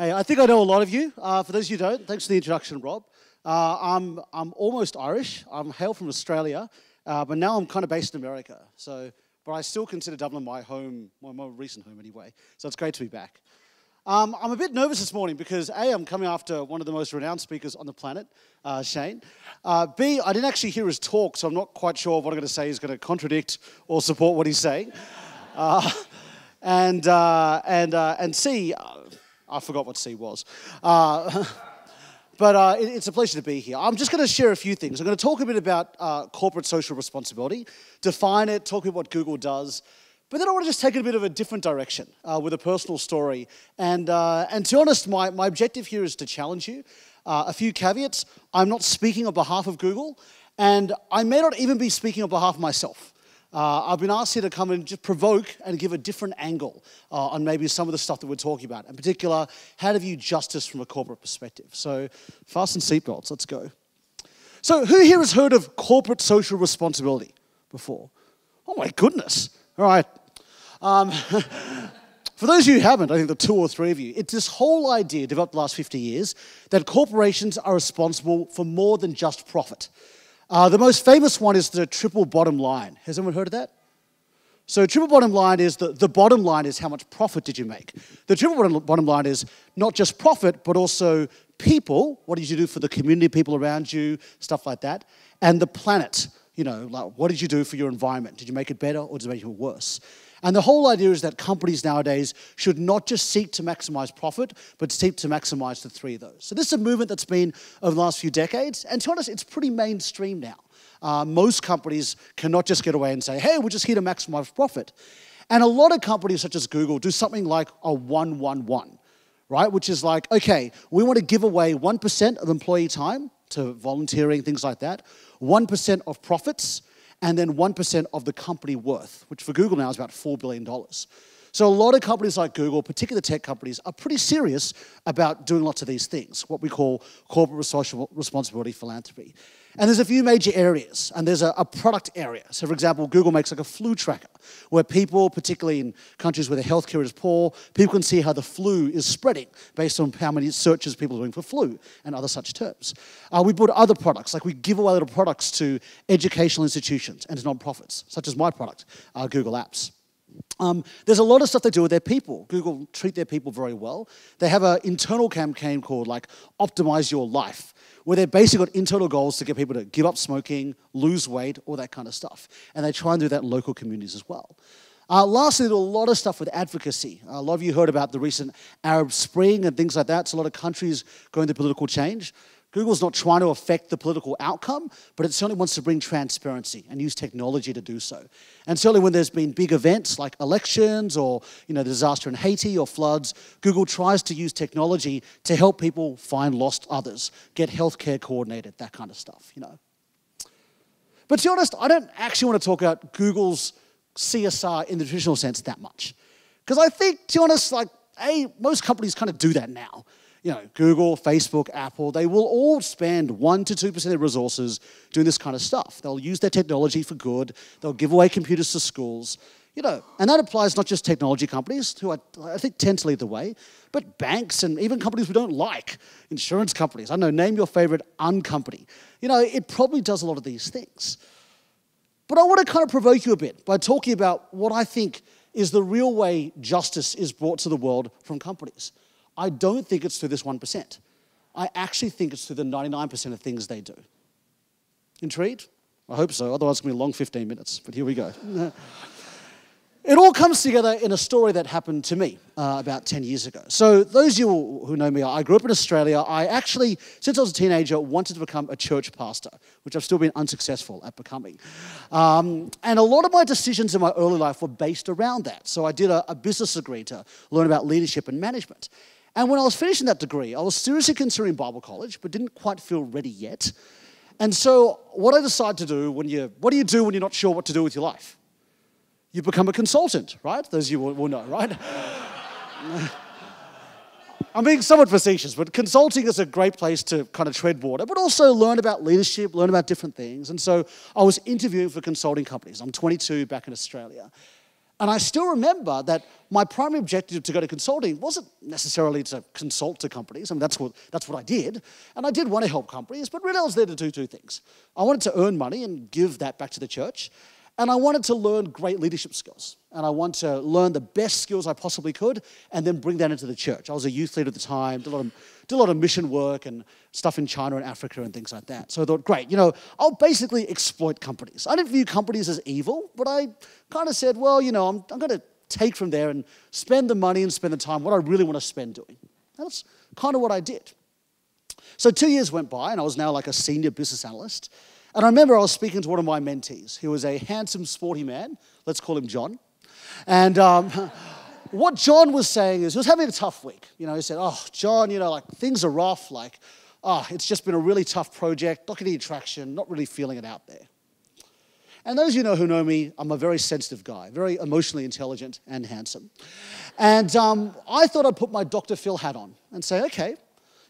Hey, I think I know a lot of you. For those of you who don't, thanks for the introduction, Rob. I'm almost Irish. I'm hail from Australia, but now I'm kind of based in America. But I still consider Dublin my home, my more recent home anyway. So it's great to be back. I'm a bit nervous this morning because A, I'm coming after one of the most renowned speakers on the planet, Shane. B, I didn't actually hear his talk, so I'm not quite sure what I'm going to say is going to contradict or support what he's saying. And C, I forgot what C was. But it's a pleasure to be here. I'm just going to share a few things. I'm going to talk a bit about corporate social responsibility, define it, talk about what Google does. But then I want to just take it a bit of a different direction with a personal story. And to be honest, my objective here is to challenge you. A few caveats. I'm not speaking on behalf of Google, and I may not even be speaking on behalf of myself. I've been asked here to come and just provoke and give a different angle on maybe some of the stuff that we're talking about. In particular, how to view justice from a corporate perspective. So fasten seatbelts, let's go. So who here has heard of corporate social responsibility before? Oh my goodness. All right. For those of you who haven't, I think the 2 or 3 of you, it's this whole idea developed the last 50 years that corporations are responsible for more than just profit. The most famous one is the triple bottom line. Has anyone heard of that? So triple bottom line is the bottom line is how much profit did you make. The triple bottom line is not just profit, but also people. What did you do for the community, people around you, stuff like that. And the planet. You know, like what did you do for your environment? Did you make it better or did you make it worse? And the whole idea is that companies nowadays should not just seek to maximize profit, but seek to maximize the 3 of those. So this is a movement that's been over the last few decades, and to be honest, it's pretty mainstream now. Most companies cannot just get away and say, hey, we're just here to maximize profit. And a lot of companies such as Google do something like a 1-1-1, right? Which is like, okay, we want to give away 1% of employee time to volunteering, things like that, 1% of profits, and then 1% of the company worth, which for Google now is about $4 billion. So a lot of companies like Google, particularly the tech companies, are pretty serious about doing lots of these things, what we call corporate social responsibility philanthropy. And there's a few major areas, and there's a product area. So for example, Google makes like a flu tracker, where people, particularly in countries where the healthcare is poor, people can see how the flu is spreading based on how many searches people are doing for flu and other such terms. We build other products, like we give away little products to educational institutions and to nonprofits, such as my product, Google Apps. There's a lot of stuff they do with their people. Google treat their people very well. They have an internal campaign called like Optimize Your Life, where they've basically got internal goals to get people to give up smoking, lose weight, all that kind of stuff. And they try and do that in local communities as well. Lastly, they do a lot of stuff with advocacy. A lot of you heard about the recent Arab Spring and things like that. So a lot of countries going through political change. Google's not trying to affect the political outcome, but it certainly wants to bring transparency and use technology to do so. And certainly when there's been big events like elections or the disaster in Haiti or floods, Google tries to use technology to help people find lost others, get healthcare coordinated, that kind of stuff. But to be honest, I don't actually want to talk about Google's CSR in the traditional sense that much. Because I think, to be honest, most companies kind of do that now. Google, Facebook, Apple, they will all spend 1% to 2% of their resources doing this kind of stuff. They'll use their technology for good. They'll give away computers to schools. And that applies not just technology companies, who I think tend to lead the way, but banks and even companies we don't like, insurance companies. I don't know, name your favorite company. It probably does a lot of these things. But I want to kind of provoke you a bit by talking about what I think is the real way justice is brought to the world from companies. I don't think it's through this 1%. I actually think it's through the 99% of things they do. Intrigued? I hope so, otherwise it's going to be a long 15 minutes, but here we go. It all comes together in a story that happened to me about 10 years ago. So those of you who know me, I grew up in Australia. I actually, since I was a teenager, wanted to become a church pastor, which I've still been unsuccessful at becoming. And a lot of my decisions in my early life were based around that. So I did a business degree to learn about leadership and management. And when I was finishing that degree, I was seriously considering Bible college, but didn't quite feel ready yet. And so what I decided to do what do you do when you're not sure what to do with your life? You become a consultant, right? Those of you will know, right? I'm being somewhat facetious, but consulting is a great place to kind of tread water, but also learn about leadership, learn about different things. And so I was interviewing for consulting companies. I'm 22 back in Australia. And I still remember that my primary objective to go to consulting wasn't necessarily to consult to companies. I mean, that's what I did. And I did want to help companies, but really I was there to do two things. I wanted to earn money and give that back to the church. And I wanted to learn great leadership skills. And I wanted to learn the best skills I possibly could and then bring that into the church. I was a youth leader at the time, did a lot of mission work and stuff in China and Africa and things like that. So I thought, great, I'll basically exploit companies. I didn't view companies as evil, but I kind of said, well, I'm going to take from there and spend the money and spend the time what I really want to spend doing. And that's kind of what I did. So 2 years went by and I was now like a senior business analyst. And I remember I was speaking to one of my mentees. He was a handsome, sporty man. Let's call him John. And what John was saying is he was having a tough week. He said, oh, John, things are rough. It's just been a really tough project, not getting any traction, not really feeling it out there. And those who know me, I'm a very sensitive guy, very emotionally intelligent and handsome. And I thought I'd put my Dr. Phil hat on and say, okay,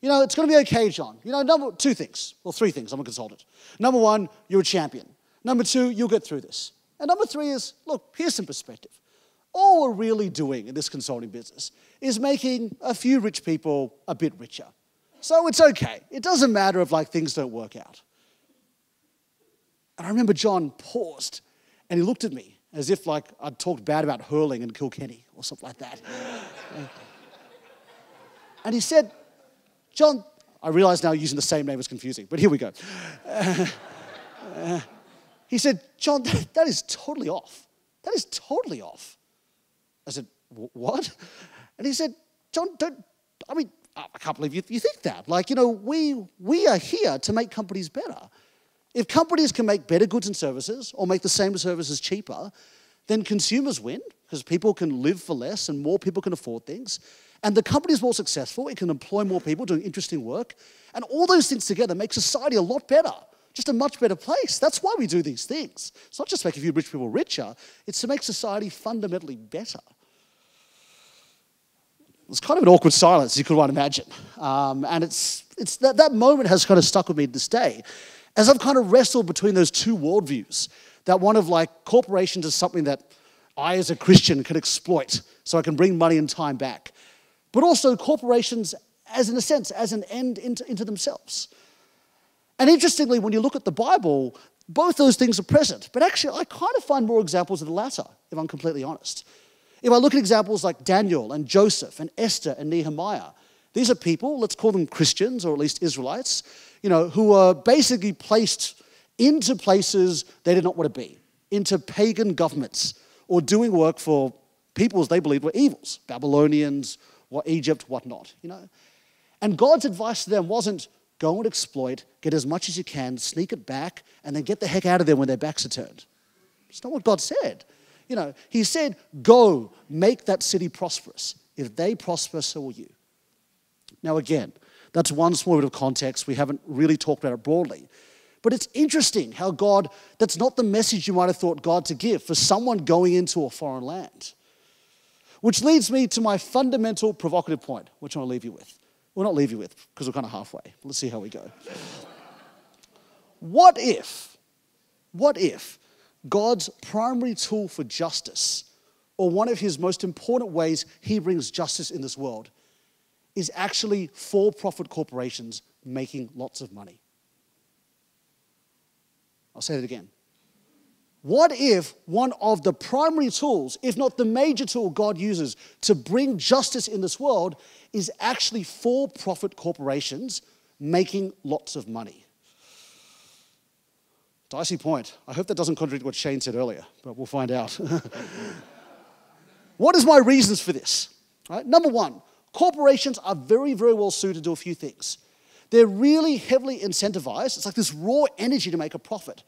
it's going to be okay, John. Three things, I'm a consultant. Number one, you're a champion. Number two, you'll get through this. And number three is, look, here's some perspective. All we're really doing in this consulting business is making a few rich people a bit richer. So it's okay. It doesn't matter if things don't work out. And I remember John paused and he looked at me as if I'd talked bad about hurling in Kilkenny or something like that. And he said, John, I realize now using the same name is confusing, but here we go. He said, John, that is totally off. That is totally off. I said, what? And he said, John, I can't believe you think that. We are here to make companies better. If companies can make better goods and services or make the same services cheaper, then consumers win because people can live for less and more people can afford things. And the company is more successful. It can employ more people doing interesting work. And all those things together make society a lot better, just a much better place. That's why we do these things. It's not just to make a few rich people richer. It's to make society fundamentally better. It's kind of an awkward silence, you could well imagine. And it's that moment has kind of stuck with me to this day as I've kind of wrestled between those two worldviews. That one of corporations is something that I as a Christian can exploit so I can bring money and time back. But also corporations as an end into themselves. And interestingly, when you look at the Bible, both those things are present. But actually, I kind of find more examples of the latter, if I'm completely honest. If I look at examples like Daniel and Joseph and Esther and Nehemiah, these are people, let's call them Christians or at least Israelites, who are basically placed into places they did not want to be, into pagan governments or doing work for peoples they believed were evils, Babylonians, Egypt, whatnot, And God's advice to them wasn't go and exploit, get as much as you can, sneak it back, and then get the heck out of there when their backs are turned. It's not what God said. He said, go, make that city prosperous. If they prosper, so will you. Now again, that's one small bit of context. We haven't really talked about it broadly. But it's interesting how that's not the message you might have thought God to give for someone going into a foreign land. Which leads me to my fundamental provocative point, which I'll leave you with. Well, not leave you with, because we're kind of halfway. Let's see how we go. What if God's primary tool for justice, or one of his most important ways he brings justice in this world, is actually for-profit corporations making lots of money? I'll say that again. What if one of the primary tools, if not the major tool God uses to bring justice in this world, is actually for-profit corporations making lots of money? Dicey point. I hope that doesn't contradict what Shane said earlier, but we'll find out. What is my reasons for this? Right? Number one, corporations are very, very well suited to do a few things. They're really heavily incentivized. It's like this raw energy to make a profit.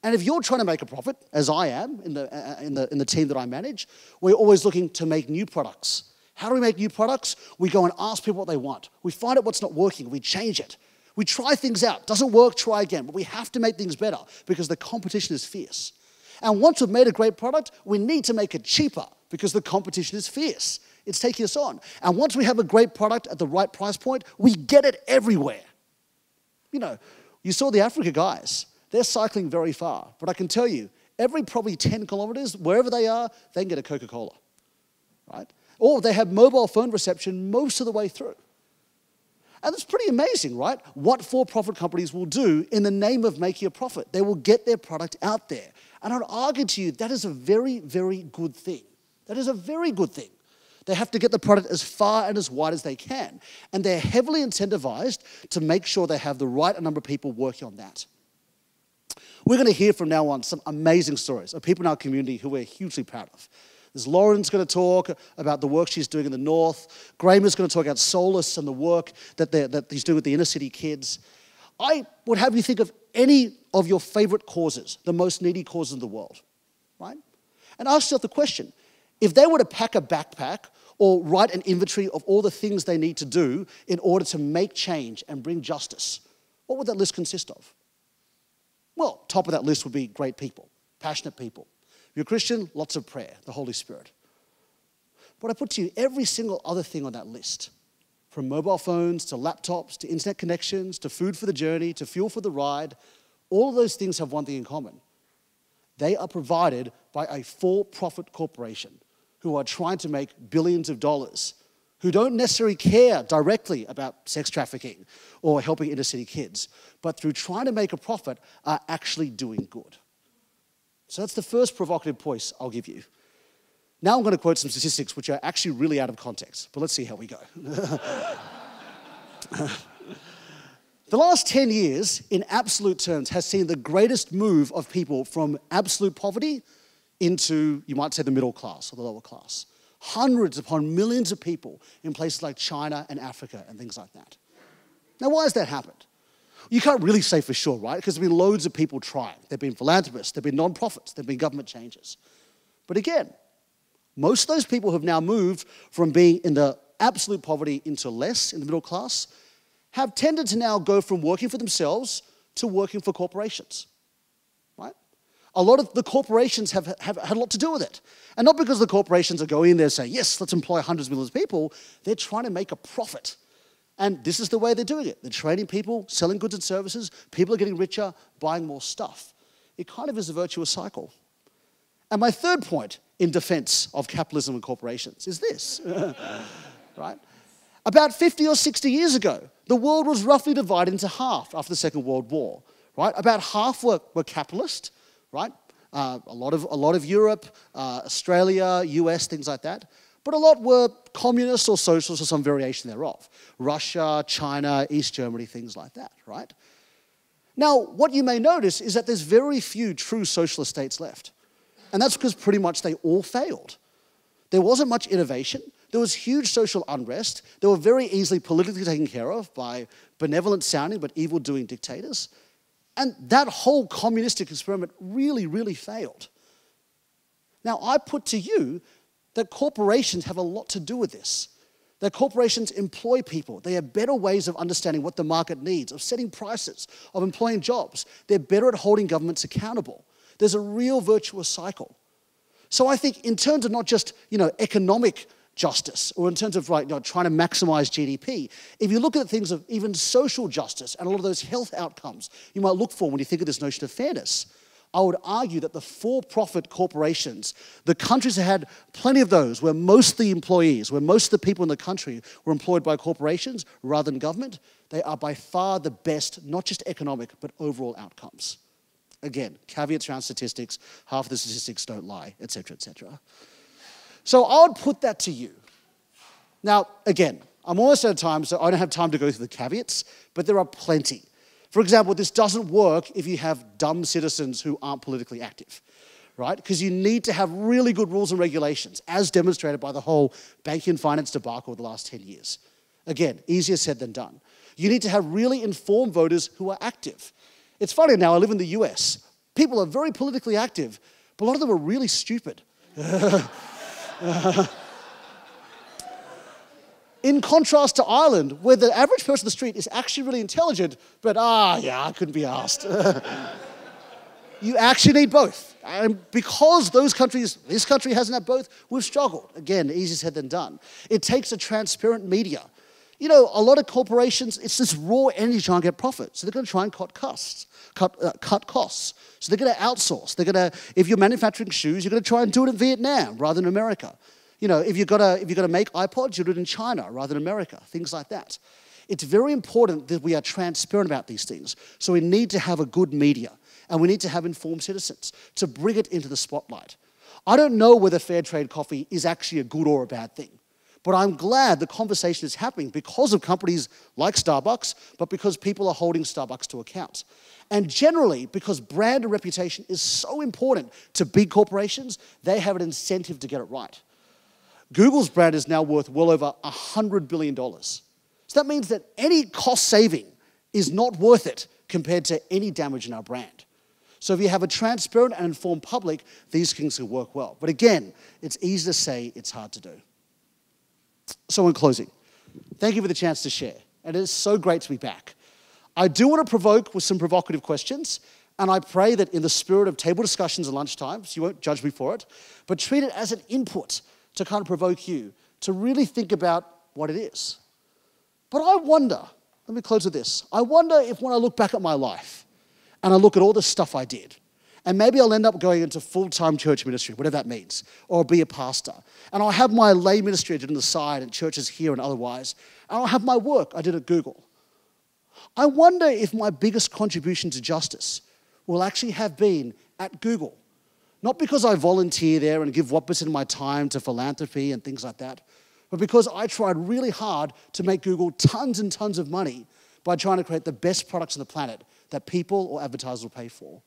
And if you're trying to make a profit, as I am in the team that I manage, we're always looking to make new products. How do we make new products? We go and ask people what they want. We find out what's not working. We change it. We try things out. Doesn't work, try again. But we have to make things better because the competition is fierce. And once we've made a great product, we need to make it cheaper because the competition is fierce. It's taking us on. And once we have a great product at the right price point, we get it everywhere. You saw the Africa guys. They're cycling very far. But I can tell you, every probably 10 kilometers, wherever they are, they can get a Coca-Cola, right? Or they have mobile phone reception most of the way through. And it's pretty amazing, right? What for-profit companies will do in the name of making a profit. They will get their product out there. And I'd argue to you that is a very, very good thing. That is a very good thing. They have to get the product as far and as wide as they can. And they're heavily incentivized to make sure they have the right number of people working on that. We're going to hear from now on some amazing stories of people in our community who we're hugely proud of. There's Lauren's going to talk about the work she's doing in the north. Graham is going to talk about Solus and the work that he's doing with the inner city kids. I would have you think of any of your favorite causes, the most needy causes in the world, right? And ask yourself the question, if they were to pack a backpack or write an inventory of all the things they need to do in order to make change and bring justice, what would that list consist of? Well, top of that list would be great people, passionate people. If you're a Christian, lots of prayer, the Holy Spirit. But I put to you every single other thing on that list, from mobile phones to laptops to internet connections to food for the journey to fuel for the ride, all of those things have one thing in common. They are provided by a for-profit corporation who are trying to make billions of dollars, who don't necessarily care directly about sex trafficking or helping inner city kids, but through trying to make a profit are actually doing good. So that's the first provocative point I'll give you. Now I'm going to quote some statistics which are actually really out of context, but let's see how we go. The last 10 years, in absolute terms, has seen the greatest move of people from absolute poverty into, you might say, the middle class or the lower class. Hundreds upon millions of people in places like China and Africa and things like that. Now, why has that happened? You can't really say for sure, right? Because there have been loads of people trying. There have been philanthropists, there have been non-profits, there have been government changes. But again, most of those people have now moved from being in the absolute poverty into less in the middle class, have tended to now go from working for themselves to working for corporations, right? A lot of the corporations have had a lot to do with it. And not because the corporations are going in there saying, yes, let's employ hundreds of millions of people. They're trying to make a profit. And this is the way they're doing it. They're training people, selling goods and services. People are getting richer, buying more stuff. It kind of is a virtuous cycle. And my third point in defense of capitalism and corporations is this, right? About 50 or 60 years ago, the world was roughly divided into half after the Second World War, right? About half were capitalist, right? A lot of Europe, Australia, US, things like that. But a lot were communist or socialist or some variation thereof. Russia, China, East Germany, things like that, right? Now, what you may notice is that there's very few true socialist states left. And that's because pretty much they all failed. There wasn't much innovation. There was huge social unrest. They were very easily politically taken care of by benevolent-sounding but evil-doing dictators. And that whole communistic experiment really, really failed. Now, I put to you that corporations have a lot to do with this. That corporations employ people. They have better ways of understanding what the market needs, of setting prices, of employing jobs. They're better at holding governments accountable. There's a real virtuous cycle. So I think in terms of not just, economic justice or in terms of trying to maximize GDP, if you look at things of even social justice and a lot of those health outcomes you might look for when you think of this notion of fairness, I would argue that the for-profit corporations, the countries that had plenty of those, where most of the employees, where most of the people in the country were employed by corporations rather than government, they are by far the best, not just economic, but overall outcomes. Again, caveats around statistics, half the statistics don't lie, et cetera, et cetera. So I would put that to you. Now, again, I'm almost out of time, so I don't have time to go through the caveats, but there are plenty. For example, this doesn't work if you have dumb citizens who aren't politically active, right? Because you need to have really good rules and regulations, as demonstrated by the whole banking and finance debacle of the last 10 years. Again, easier said than done. You need to have really informed voters who are active. It's funny now, I live in the US. People are very politically active, but a lot of them are really stupid. In contrast to Ireland, where the average person on the street is actually really intelligent, but I couldn't be asked. You actually need both. And because this country hasn't had both, we've struggled. Again, easier said than done. It takes a transparent media. You know, a lot of corporations, it's this raw energy trying to get profit. So they're going to try and cut costs. So they're going to outsource. They're going to, if you're manufacturing shoes, you're going to try and do it in Vietnam rather than America. You know, if you've got to make iPods, you do it in China rather than America. Things like that. It's very important that we are transparent about these things. So we need to have a good media, and we need to have informed citizens to bring it into the spotlight. I don't know whether fair trade coffee is actually a good or a bad thing. But I'm glad the conversation is happening because of companies like Starbucks, but because people are holding Starbucks to account. And generally, because brand and reputation is so important to big corporations, they have an incentive to get it right. Google's brand is now worth well over $100 billion. So that means that any cost saving is not worth it compared to any damage in our brand. So if you have a transparent and informed public, these things can work well. But again, it's easy to say, it's hard to do. So in closing, thank you for the chance to share. And it is so great to be back. I do want to provoke with some provocative questions, and I pray that in the spirit of table discussions at lunchtime, so you won't judge me for it, but treat it as an input to kind of provoke you to really think about what it is. But I wonder, let me close with this, I wonder if when I look back at my life and I look at all the stuff I did, and maybe I'll end up going into full-time church ministry, whatever that means, or be a pastor. And I'll have my lay ministry I did on the side at churches here and otherwise. And I'll have my work I did at Google. I wonder if my biggest contribution to justice will actually have been at Google. Not because I volunteer there and give 1% of my time to philanthropy and things like that, but because I tried really hard to make Google tons and tons of money by trying to create the best products on the planet that people or advertisers will pay for.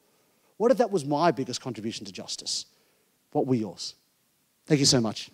What if that was my biggest contribution to justice? What were yours? Thank you so much.